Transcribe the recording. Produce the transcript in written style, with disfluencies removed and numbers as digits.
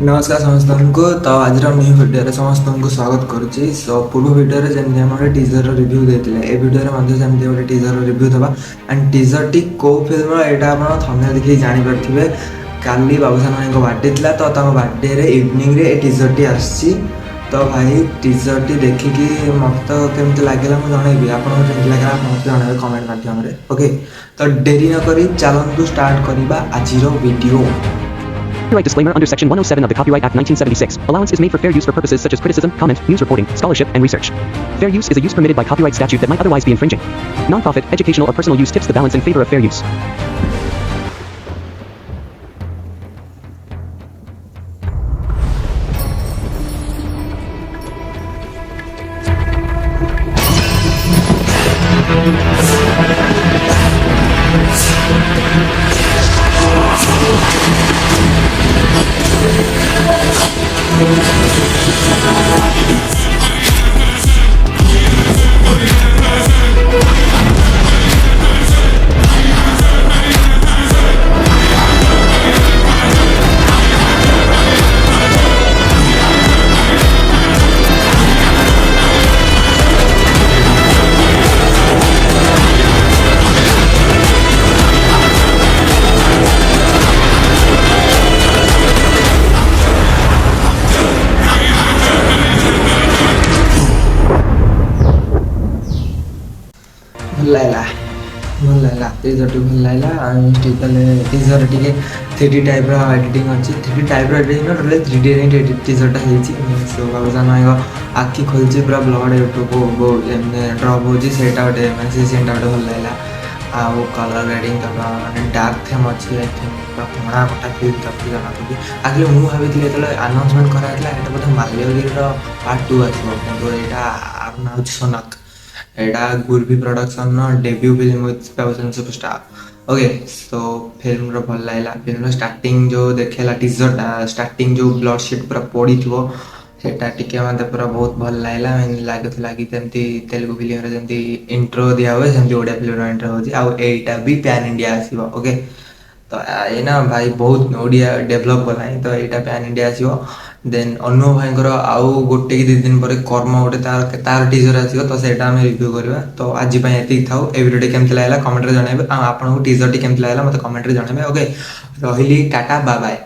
नमस्कार समस्त को तो आज न्यू भिडियो समस्त को स्वागत करुच्ची। सो पूर्व भिडियो जमी आम टीजर रिव्यू देते ए भिडियो जमी गोटे टीजर रिव्यू दबा एंड टीजर टी कौ फिल्म यहाँ आप थंबनेल देखिए जानीपारे। काली बाबूसान भाई बर्थडे थी तो बर्थडे इवनिंग रे टीजर टी आसी। तो भाई टीजर टी देखिकी मत तो केमती लगे मुझे जनइबी आपको केमती लगे आप जनइबे कमेंट माध्यम ओके। तो डेरी नक चलतु स्टार्ट करवा आज video. Copyright disclaimer under Section 107 of the Copyright Act 1976. Allowance is made for fair use for purposes such as criticism, comment, news reporting, scholarship, and research. Fair use is a use permitted by copyright statute that might otherwise be infringing. Non-profit, educational, or personal use tips the balance in favor of fair use. भल लगा teaser T भल लगा teaser T 3D type editing अच्छी 3D type editing total 3D टीजरटा सो बाबूसान भाई आखि खोलची पूरा blood YouTube drop हो गोटे से सीन गोटे भल लगा। आउ कलर ग्रेडिंग मैंने डार्क थेम अच्छी आई थिंक पुणा कटा फिल्म तक जना पड़ी आखिर मुझे भाई जो आनाउंसमेंट कराइला ये बोधे माल्यगिरी पार्ट 2 आसो यहाँ ना सोनाक यहाँ गुरभी production debut film with Babushaan superstar okay. So film भल लगा फिल्म स्टार्टिंग जो देखेला टीजर स्टार्टिंग जो ब्लड शीट पूरा पड़ी थो सेटा टिके मत पूरा बहुत भल लगा लगुला कि तेलुगु फिल्म जमी इंट्रो दिया हुए सेमती ओडिया फिल्म इंट्रो होटा भी पैन इंडिया आसो ओके। तो ये ना भाई बहुत ओडिया डेभलप कला तो यहाँ पैन इंडिया आसो देन अनु भाई आउ गोटे कि 2 दिन पर कर्म गोटे तार टीजर आसो तो सहीटा आम रिव्यू करवा। तो आज ये था ए भिडियो केमती लगा कमेंट जनइबे आपको टीजर टी केमती लगा मत कमेंट जनइबे ओके। रही टाटा बाय बाय।